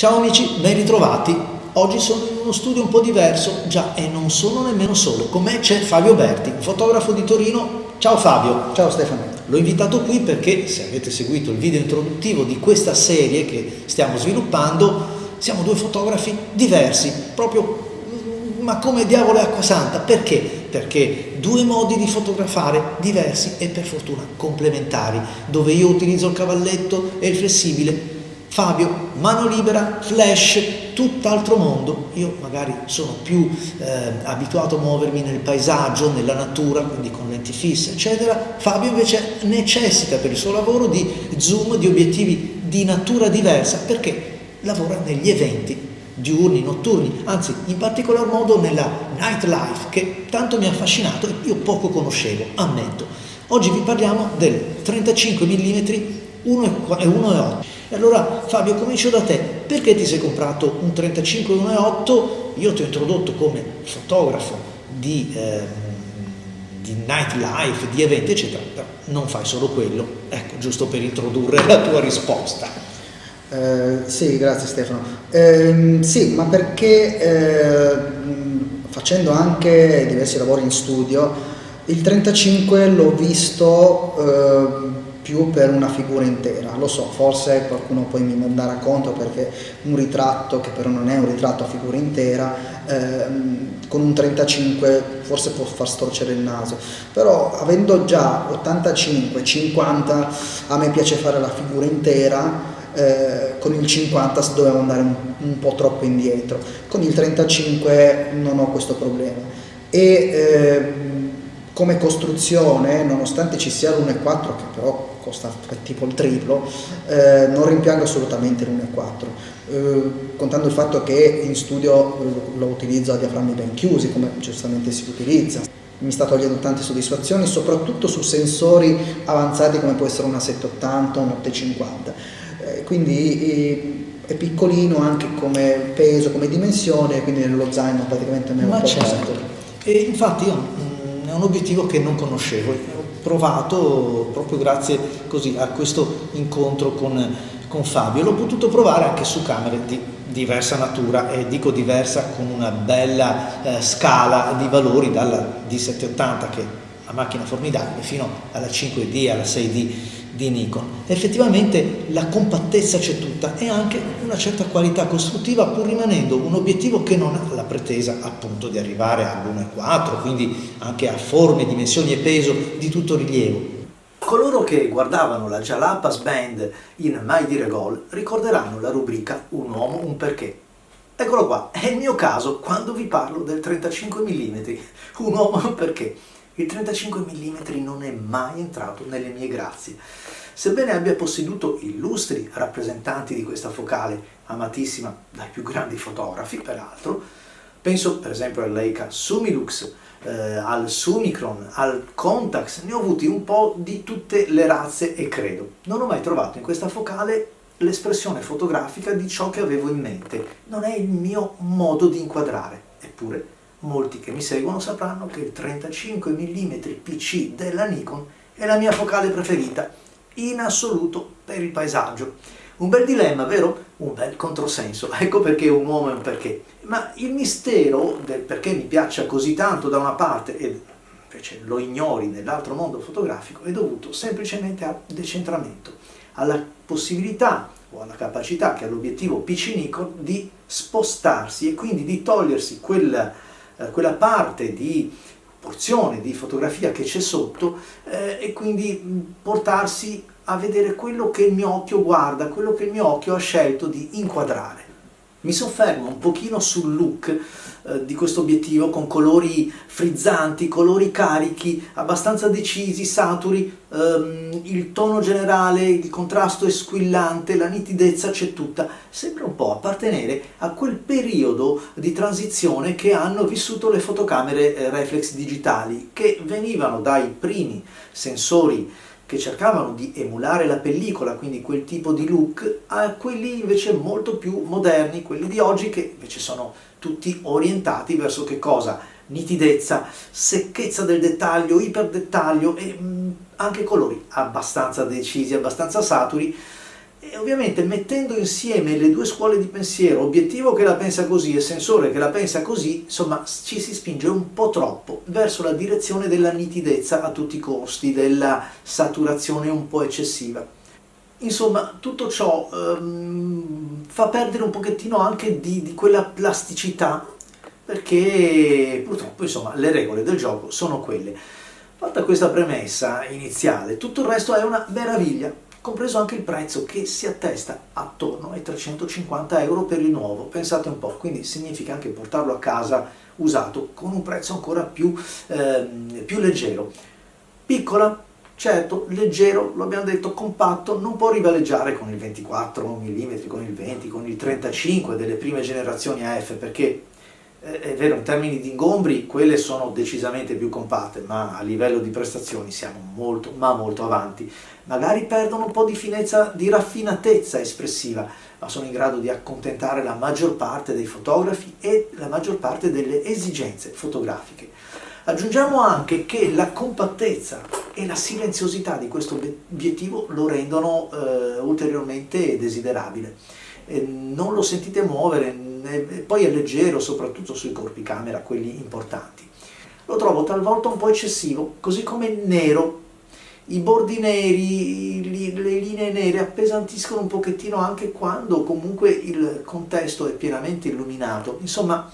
Ciao amici, ben ritrovati. Oggi sono in uno studio un po' diverso, già, e non sono nemmeno solo. Con me c'è Fabio Berti, fotografo di Torino. Ciao Fabio. Ciao Stefano. L'ho invitato qui perché, se avete seguito il video introduttivo di questa serie che stiamo sviluppando, siamo due fotografi diversi, proprio, ma come diavolo e acqua santa. Perché? Perché due modi di fotografare diversi e per fortuna complementari, dove io utilizzo il cavalletto e il flessibile. Fabio, mano libera, flash, tutt'altro mondo. Io magari sono più abituato a muovermi nel paesaggio, nella natura, quindi con lenti fisse, eccetera. Fabio invece necessita per il suo lavoro di zoom, di obiettivi di natura diversa, perché lavora negli eventi diurni, notturni, anzi in particolar modo nella nightlife, che tanto mi ha affascinato e io poco conoscevo, ammetto. Oggi vi parliamo del 35 mm 1.8. E allora Fabio, comincio da te. Perché ti sei comprato un 35 1.8? Io ti ho introdotto come fotografo di nightlife, di eventi eccetera, però non fai solo quello, ecco, giusto per introdurre la tua risposta. Sì, grazie Stefano. Sì, ma perché facendo anche diversi lavori in studio, il 35 l'ho visto più per una figura intera. Lo so, forse qualcuno poi mi darà conto perché un ritratto, che però non è un ritratto a figura intera, con un 35 forse può far storcere il naso, però avendo già 85, 50, a me piace fare la figura intera. Con il 50 dovevo andare un po' troppo indietro, con il 35 non ho questo problema e come costruzione, nonostante ci sia l'1.4 che però costa tipo il triplo, non rimpiango assolutamente l'1.4, contando il fatto che in studio lo utilizzo a diaframmi ben chiusi, come giustamente si utilizza. Mi sta togliendo tante soddisfazioni, soprattutto su sensori avanzati come può essere una 780 o un 850. Quindi è piccolino anche come peso, come dimensione, quindi nello zaino praticamente me lo porto sempre. E infatti io è un obiettivo che non conoscevo, ho provato proprio grazie così a questo incontro con Fabio, l'ho potuto provare anche su camere di diversa natura, e dico diversa con una bella scala di valori, dalla D780 che è una macchina formidabile fino alla 5D, alla 6D di Nikon. Effettivamente la compattezza c'è tutta e anche una certa qualità costruttiva, pur rimanendo un obiettivo che non ha la pretesa appunto di arrivare all'1.4, quindi anche a forme, dimensioni e peso di tutto rilievo. Coloro che guardavano la Jalapas Band in Mai Dire Gol ricorderanno la rubrica Un uomo, un perché. Eccolo qua, è il mio caso quando vi parlo del 35 mm, un uomo, un perché. Il 35 mm non è mai entrato nelle mie grazie. Sebbene abbia posseduto illustri rappresentanti di questa focale, amatissima dai più grandi fotografi peraltro, penso per esempio al Leica Summilux, al Summicron, al Contax, ne ho avuti un po' di tutte le razze e credo. Non ho mai trovato in questa focale l'espressione fotografica di ciò che avevo in mente. Non è il mio modo di inquadrare, eppure molti che mi seguono sapranno che il 35 mm PC della Nikon è la mia focale preferita, in assoluto per il paesaggio. Un bel dilemma, vero? Un bel controsenso, ecco perché un uomo è un perché. Ma il mistero del perché mi piaccia così tanto da una parte e invece lo ignori nell'altro mondo fotografico è dovuto semplicemente al decentramento, alla possibilità o alla capacità che ha l'obiettivo PC Nikon di spostarsi e quindi di togliersi quella parte di porzione di fotografia che c'è sotto e quindi portarsi a vedere quello che il mio occhio guarda, quello che il mio occhio ha scelto di inquadrare. Mi soffermo un pochino sul look di questo obiettivo, con colori frizzanti, colori carichi, abbastanza decisi, saturi, il tono generale, il contrasto è squillante, la nitidezza c'è tutta. Sembra un po' appartenere a quel periodo di transizione che hanno vissuto le fotocamere reflex digitali, che venivano dai primi sensori che cercavano di emulare la pellicola, quindi quel tipo di look, a quelli invece molto più moderni, quelli di oggi, che invece sono tutti orientati verso che cosa? Nitidezza, secchezza del dettaglio, iperdettaglio e anche colori abbastanza decisi, abbastanza saturi, E ovviamente mettendo insieme le due scuole di pensiero, obiettivo che la pensa così e sensore che la pensa così, insomma ci si spinge un po' troppo verso la direzione della nitidezza a tutti i costi, della saturazione un po' eccessiva. Insomma, tutto ciò fa perdere un pochettino anche di quella plasticità, perché purtroppo insomma le regole del gioco sono quelle. Fatta questa premessa iniziale, tutto il resto è una meraviglia, compreso anche il prezzo che si attesta attorno ai 350 euro per il nuovo, pensate un po', quindi significa anche portarlo a casa usato con un prezzo ancora più leggero. Piccola, certo, leggero, lo abbiamo detto, compatto, non può rivaleggiare con il 24 mm, con il 20, con il 35 delle prime generazioni AF, perché è vero, in termini di ingombri quelle sono decisamente più compatte, ma a livello di prestazioni siamo molto, ma molto avanti. Magari perdono un po' di finezza, di raffinatezza espressiva, ma sono in grado di accontentare la maggior parte dei fotografi e la maggior parte delle esigenze fotografiche. Aggiungiamo anche che la compattezza e la silenziosità di questo obiettivo lo rendono ulteriormente desiderabile. Non lo sentite muovere, poi è leggero soprattutto sui corpi camera, quelli importanti. Lo trovo talvolta un po' eccessivo, così come il nero. I bordi neri, le linee nere appesantiscono un pochettino anche quando comunque il contesto è pienamente illuminato. Insomma,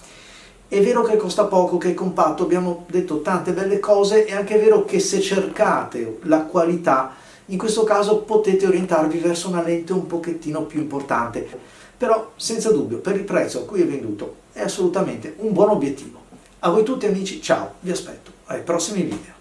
è vero che costa poco, che è compatto, abbiamo detto tante belle cose, è anche vero che se cercate la qualità, in questo caso potete orientarvi verso una lente un pochettino più importante. Però senza dubbio per il prezzo a cui è venduto è assolutamente un buon obiettivo. A voi tutti amici, ciao, vi aspetto ai prossimi video.